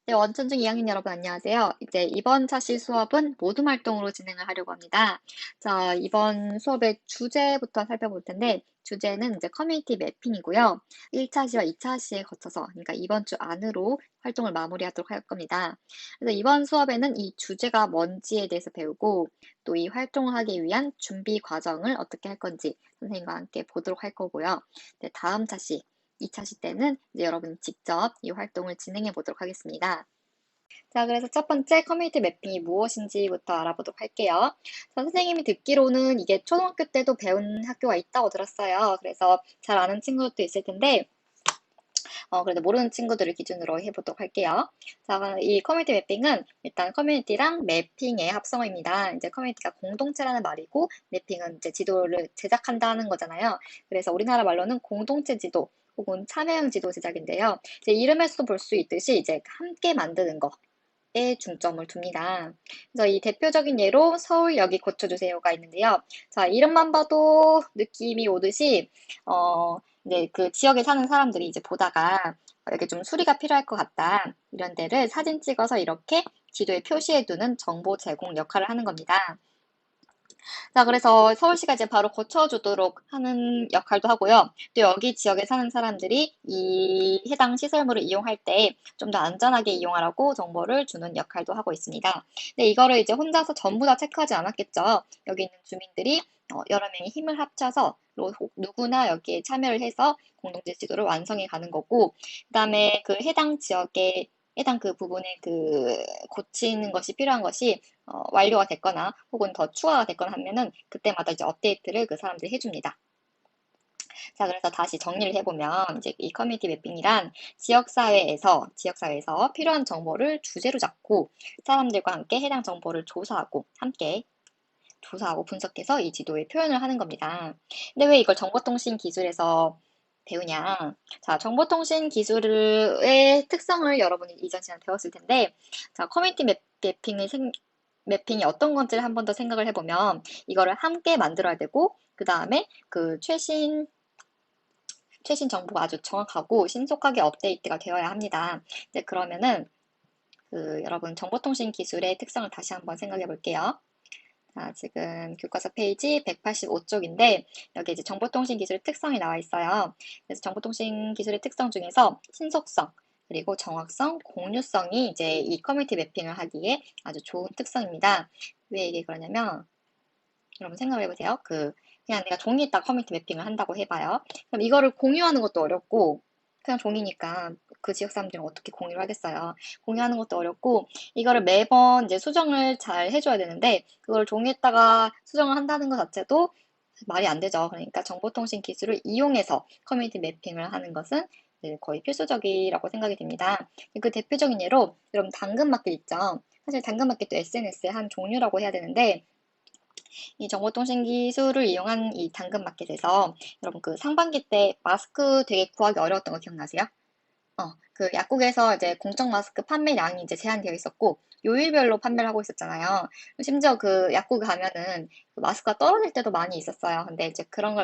네, 원천중 2학년 여러분 안녕하세요. 이제 이번 차시 수업은 모둠 활동으로 진행을 하려고 합니다. 자, 이번 수업의 주제부터 살펴볼 텐데, 주제는 이제 커뮤니티 매핑이고요. 1차시와 2차시에 거쳐서, 그러니까 이번 주 안으로 활동을 마무리하도록 할 겁니다. 그래서 이번 수업에는 이 주제가 뭔지에 대해서 배우고, 또 이 활동을 하기 위한 준비 과정을 어떻게 할 건지 선생님과 함께 보도록 할 거고요. 네, 다음 차시, 2차시 때는 이제 여러분이 직접 이 활동을 진행해 보도록 하겠습니다. 자, 그래서 첫 번째 커뮤니티 매핑이 무엇인지부터 알아보도록 할게요. 자, 선생님이 듣기로는 이게 초등학교 때도 배운 학교가 있다고 들었어요. 그래서 잘 아는 친구도 있을 텐데, 그래도 모르는 친구들을 기준으로 해보도록 할게요. 자, 이 커뮤니티 매핑은 일단 커뮤니티랑 매핑의 합성어입니다. 이제 커뮤니티가 공동체라는 말이고, 매핑은 이제 지도를 제작한다는 거잖아요. 그래서 우리나라 말로는 공동체 지도 혹은 참여형 지도 제작인데요. 이제 이름에서도 볼 수 있듯이 이제 함께 만드는 거. 에 중점을 둡니다. 그래서 이 대표적인 예로 서울역이 고쳐주세요가 있는데요. 자, 이름만 봐도 느낌이 오듯이, 이제 그 지역에 사는 사람들이 이제 보다가 이렇게 좀 수리가 필요할 것 같다. 이런 데를 사진 찍어서 이렇게 지도에 표시해 두는 정보 제공 역할을 하는 겁니다. 자, 그래서 서울시가 이제 바로 고쳐주도록 하는 역할도 하고요. 또 여기 지역에 사는 사람들이 이 해당 시설물을 이용할 때 좀 더 안전하게 이용하라고 정보를 주는 역할도 하고 있습니다. 근데 이거를 이제 혼자서 전부 다 체크하지 않았겠죠. 여기 있는 주민들이 여러 명이 힘을 합쳐서 누구나 여기에 참여를 해서 공동체 지도를 완성해 가는 거고, 그다음에 그 해당 지역에 해당 그 부분에 그 고치는 것이 필요한 것이 완료가 됐거나 혹은 더 추가가 됐거나 하면은 그때마다 이제 업데이트를 그 사람들이 해줍니다. 자, 그래서 다시 정리를 해보면 이제 이 커뮤니티 매핑이란 지역사회에서 필요한 정보를 주제로 잡고 사람들과 함께 해당 정보를 함께 조사하고 분석해서 이 지도에 표현을 하는 겁니다. 근데 왜 이걸 정보통신 기술에서 배우냐? 자, 정보통신 기술의 특성을 여러분이 이전 시간에 배웠을 텐데, 자, 커뮤니티 매핑이 어떤 건지를 한 번 더 생각을 해보면, 이거를 함께 만들어야 되고, 그 다음에 그 최신 정보가 아주 정확하고 신속하게 업데이트가 되어야 합니다. 이제 그러면은, 여러분 정보통신 기술의 특성을 다시 한번 생각해 볼게요. 자, 지금 교과서 페이지 185쪽인데 여기 이제 정보통신 기술의 특성이 나와 있어요. 그래서 정보통신 기술의 특성 중에서 신속성, 그리고 정확성, 공유성이 이제 이 커뮤니티 매핑을 하기에 아주 좋은 특성입니다. 왜 이게 그러냐면 여러분 생각해 보세요. 그냥 내가 종이에다 커뮤니티 매핑을 한다고 해봐요. 그럼 이거를 공유하는 것도 어렵고 그냥 종이니까 그 지역 사람들은 어떻게 공유를 하겠어요. 공유하는 것도 어렵고 이거를 매번 이제 수정을 잘 해줘야 되는데 그걸 종이에다가 수정을 한다는 것 자체도 말이 안 되죠. 그러니까 정보통신 기술을 이용해서 커뮤니티 매핑을 하는 것은 거의 필수적이라고 생각이 됩니다. 그 대표적인 예로 여러분 당근마켓 있죠. 사실 당근마켓도 SNS의 한 종류라고 해야 되는데 이 정보통신 기술을 이용한 이 당근마켓에서 여러분 그 상반기 때 마스크 되게 구하기 어려웠던 거 기억나세요? 그 약국에서 이제 공적 마스크 판매량이 이제 제한되어 있었고 요일별로 판매를 하고 있었잖아요. 심지어 그 약국 가면은 그 마스크가 떨어질 때도 많이 있었어요. 근데 이제 그런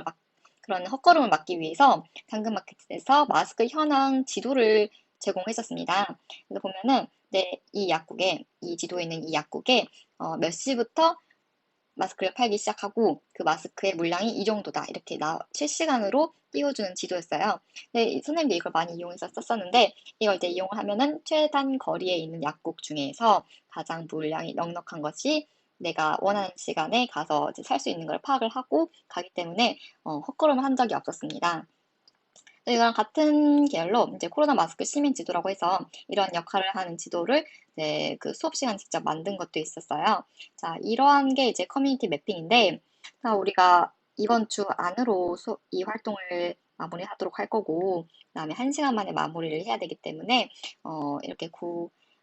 헛걸음을 막기 위해서 당근마켓에서 마스크 현황 지도를 제공했었습니다. 그래서 보면은 이 지도에 있는 이 약국에 몇 시부터 마스크를 팔기 시작하고 그 마스크의 물량이 이 정도다 이렇게 실시간으로 띄워주는 지도였어요. 근데 선생님도 이걸 많이 이용해서 썼었는데 이걸 이제 이용을 하면은 최단 거리에 있는 약국 중에서 가장 물량이 넉넉한 것이 내가 원하는 시간에 가서 살 수 있는 걸 파악을 하고 가기 때문에 헛걸음을 한 적이 없었습니다. 이거랑 같은 계열로 이제 코로나 마스크 시민 지도라고 해서 이런 역할을 하는 지도를 이제 그 수업 시간 직접 만든 것도 있었어요. 자, 이러한 게 이제 커뮤니티 매핑인데, 자, 우리가 이번 주 안으로 이 활동을 마무리하도록 할 거고, 그다음에 1시간 만에 마무리를 해야 되기 때문에 이렇게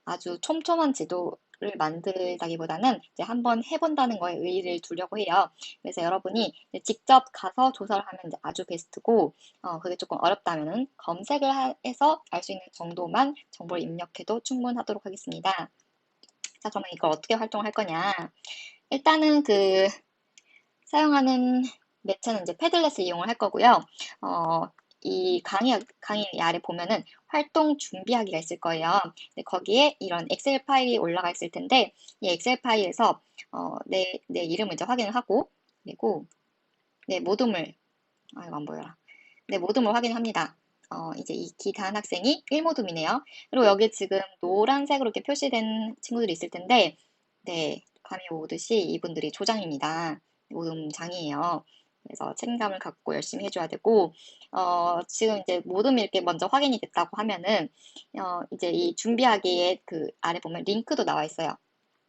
아주 촘촘한 지도를 만들다기보다는 이제 한번 해본다는 거에 의의를 두려고 해요. 그래서 여러분이 직접 가서 조사를 하면 이제 아주 베스트고, 그게 조금 어렵다면은 검색을 해서 알 수 있는 정도만 정보를 입력해도 충분하도록 하겠습니다. 자, 그러면 이걸 어떻게 활동할 거냐? 일단은 사용하는 매체는 이제 패들렛을 이용을 할 거고요. 이 강의 아래 보면은 활동 준비하기가 있을 거예요. 거기에 이런 엑셀 파일이 올라가 있을 텐데 이 엑셀 파일에서 내 이름을 이제 확인을 하고 그리고 내 모둠을 이거 안 보여라. 내 모둠을 확인합니다. 이제 이 기단 학생이 1모둠이네요. 그리고 여기 지금 노란색으로 이렇게 표시된 친구들이 있을 텐데, 네, 감이 오듯이 이분들이 조장입니다. 모둠장이에요. 그래서 책임감을 갖고 열심히 해줘야 되고, 지금 이제 모둠이 이렇게 먼저 확인이 됐다고 하면은, 이제 이 준비하기에 그 아래 보면 링크도 나와 있어요.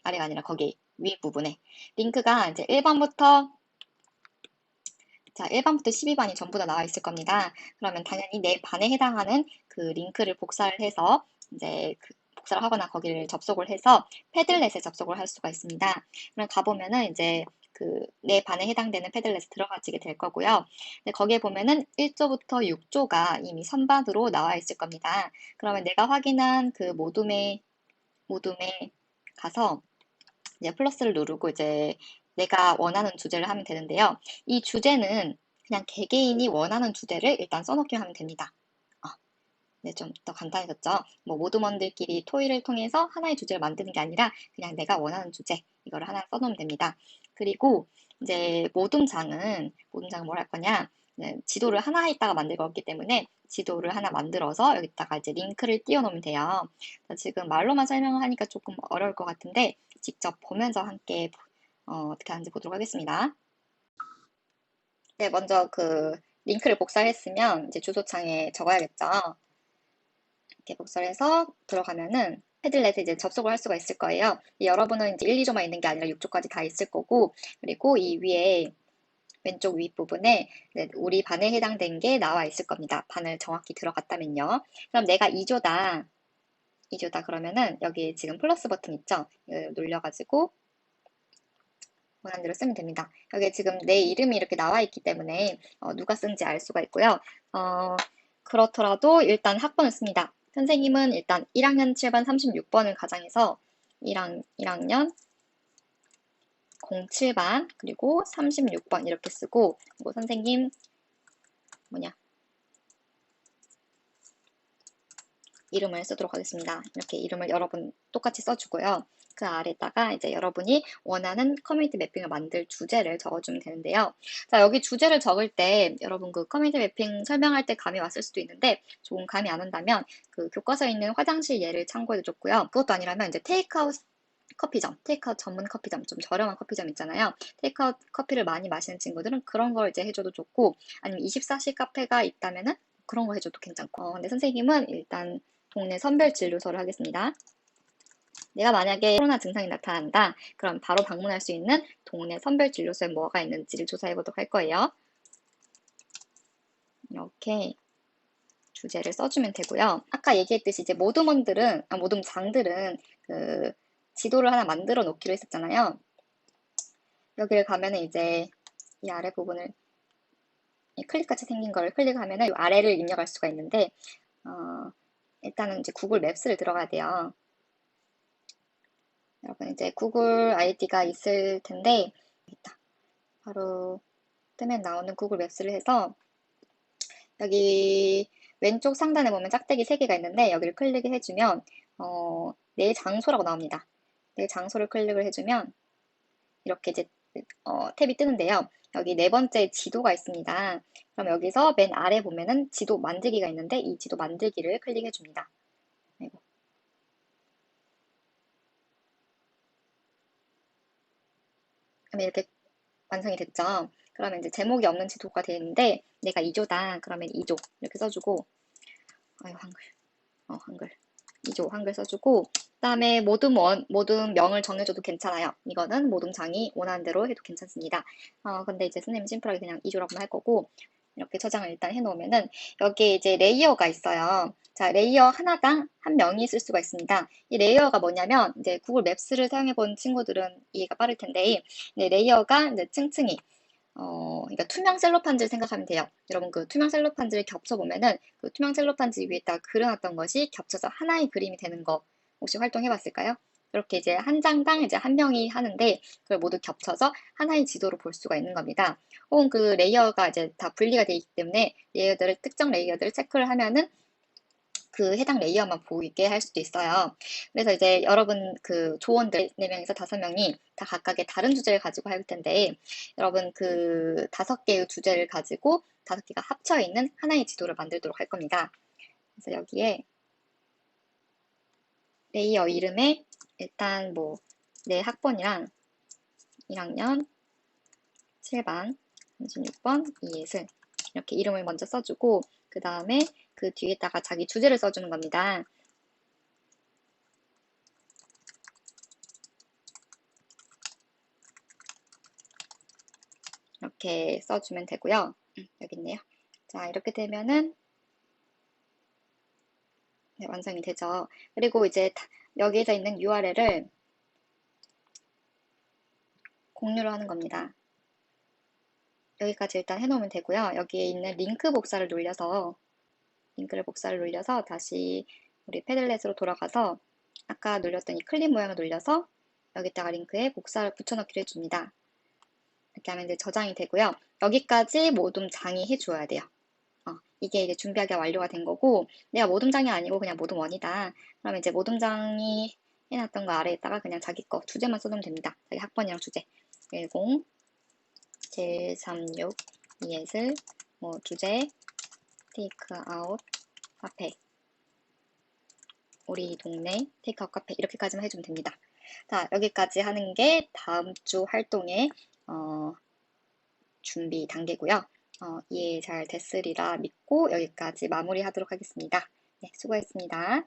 아래가 아니라 거기 윗부분에. 링크가 이제 1번부터 자, 1번부터 12번이 전부 다 나와 있을 겁니다. 그러면 당연히 내 반에 해당하는 그 링크를 복사를 해서 이제 복사를 하거나 거기를 접속을 해서 패들렛에 접속을 할 수가 있습니다. 그럼 가보면은 이제 그 내 반에 해당되는 패들렛에 들어가지게 될 거고요. 거기에 보면은 1조부터 6조가 이미 선반으로 나와 있을 겁니다. 그러면 내가 확인한 그 모둠에 가서 이제 플러스를 누르고 이제 내가 원하는 주제를 하면 되는데요. 이 주제는 그냥 개개인이 원하는 주제를 일단 써놓기만 하면 됩니다. 네, 좀 더 간단해졌죠. 뭐 모둠원들끼리 토의를 통해서 하나의 주제를 만드는 게 아니라 그냥 내가 원하는 주제 이거를 하나 써놓으면 됩니다. 그리고 이제 모둠장은 뭘 할 거냐? 네, 지도를 하나 있다가 만들 거기 때문에 지도를 하나 만들어서 여기다가 이제 링크를 띄워 놓으면 돼요. 지금 말로만 설명을 하니까 조금 어려울 것 같은데 직접 보면서 함께 어떻게 하는지 보도록 하겠습니다. 네, 먼저 그 링크를 복사했으면 이제 주소창에 적어야겠죠. 이렇게 복사를 해서 들어가면은 패들렛에 이제 접속을 할 수가 있을 거예요. 여러분은 이제 1, 2조만 있는 게 아니라 6조까지 다 있을 거고, 그리고 이 위에 왼쪽 윗부분에 우리 반에 해당된 게 나와 있을 겁니다. 반을 정확히 들어갔다면요. 그럼 내가 2조다. 2조다 그러면은 여기 지금 플러스 버튼 있죠? 이거 눌려가지고 원하는 대로 쓰면 됩니다. 여기 지금 내 이름이 이렇게 나와 있기 때문에 누가 쓴지 알 수가 있고요. 그렇더라도 일단 학번을 씁니다. 선생님은 일단 1학년 7반 36번을 가장해서 1학년 07반 그리고 36번 이렇게 쓰고 그리고 선생님 이름을 쓰도록 하겠습니다. 이렇게 이름을 여러분 똑같이 써주고요. 그 아래다가 이제 여러분이 원하는 커뮤니티 매핑을 만들 주제를 적어주면 되는데요. 자, 여기 주제를 적을 때 여러분 그 커뮤니티 매핑 설명할 때 감이 왔을 수도 있는데 조금 감이 안 온다면 그 교과서에 있는 화장실 예를 참고해도 좋고요. 그것도 아니라면 이제 테이크아웃 커피점, 테이크아웃 전문 커피점, 좀 저렴한 커피점 있잖아요. 테이크아웃 커피를 많이 마시는 친구들은 그런 걸 이제 해줘도 좋고 아니면 24시 카페가 있다면은 그런 거 해줘도 괜찮고 근데 선생님은 일단 동네 선별진료소를 하겠습니다. 내가 만약에 코로나 증상이 나타난다. 그럼 바로 방문할 수 있는 동네 선별진료소에 뭐가 있는지를 조사해 보도록 할 거예요. 이렇게 주제를 써주면 되고요. 아까 얘기했듯이 이제 모둠장들은 그 지도를 하나 만들어 놓기로 했었잖아요. 여기를 가면은 이제 이 아래 부분을 클릭같이 생긴 걸 클릭하면은 이 아래를 입력할 수가 있는데 일단은 이제 구글 맵스를 들어가야 돼요. 여러분 이제 구글 아이디가 있을 텐데 있다. 바로 뜨면 나오는 구글 맵스를 해서 여기 왼쪽 상단에 보면 짝대기 3개가 있는데 여기를 클릭을 해주면 내 장소라고 나옵니다. 내 장소를 클릭을 해주면 이렇게 이제 탭이 뜨는데요. 여기 네 번째 지도가 있습니다. 그럼 여기서 맨 아래 보면은 지도 만들기가 있는데 이 지도 만들기를 클릭해 줍니다. 아이고. 그러면 이렇게 완성이 됐죠. 그러면 이제 제목이 없는 지도가 되는데 내가 2조다. 그러면 2조 이렇게 써주고 아유 한글 2조 한글 써주고 그다음에 모든 명을 정해줘도 괜찮아요. 이거는 모둠장이 원하는 대로 해도 괜찮습니다. 근데 이제 선생님 심플하게 그냥 2조라고만 할 거고 이렇게 저장을 일단 해놓으면은 여기에 이제 레이어가 있어요. 자, 레이어 하나당 한 명이 쓸 수가 있습니다. 이 레이어가 뭐냐면 이제 구글 맵스를 사용해본 친구들은 이해가 빠를 텐데 레이어가 이제 층층이 그러니까 투명 셀로판지를 생각하면 돼요. 여러분 그 투명 셀로판지를 겹쳐보면은 그 투명 셀로판지 위에다 그려놨던 것이 겹쳐서 하나의 그림이 되는 거 혹시 활동해봤을까요? 이렇게 이제 한 장당 이제 한 명이 하는데 그걸 모두 겹쳐서 하나의 지도로 볼 수가 있는 겁니다. 혹은 그 레이어가 이제 다 분리가 되어 있기 때문에 특정 레이어들을 체크를 하면은 그 해당 레이어만 보이게 할 수도 있어요. 그래서 이제 여러분 그 조원들 4명에서 5명이 다 각각의 다른 주제를 가지고 할 텐데 여러분 그 5개의 주제를 가지고 5개가 합쳐 있는 하나의 지도를 만들도록 할 겁니다. 그래서 여기에 레이어 이름에 일단 뭐 내 학번이랑 1학년 7반 36번 이예슬 이렇게 이름을 먼저 써주고 그 다음에 그 뒤에다가 자기 주제를 써주는 겁니다. 이렇게 써주면 되고요. 여기 있네요. 자, 이렇게 되면은 네, 완성이 되죠. 그리고 이제 여기에서 있는 URL을 공유를 하는 겁니다. 여기까지 일단 해놓으면 되고요. 여기에 있는 링크를 복사를 눌려서 다시 우리 패들렛으로 돌아가서 아까 눌렸던 이 클립 모양을 눌려서 여기다가 링크에 복사를 붙여넣기를 해줍니다. 이렇게 하면 이제 저장이 되고요. 여기까지 모둠장이 해주어야 돼요. 이게 이제 준비하기가 완료가 된 거고 내가 모둠장이 아니고 그냥 모둠원이다. 그러면 이제 모둠장이 해놨던 거 아래에다가 그냥 자기 거 주제만 써주면 됩니다. 자기 학번이랑 주제 10 736 이예슬 뭐 주제 테이크아웃 카페 우리 동네 테이크아웃 카페 이렇게까지만 해주면 됩니다. 자, 여기까지 하는 게 다음 주 활동의 준비 단계고요. 이해 잘 됐으리라 믿고 여기까지 마무리하도록 하겠습니다. 네, 수고했습니다.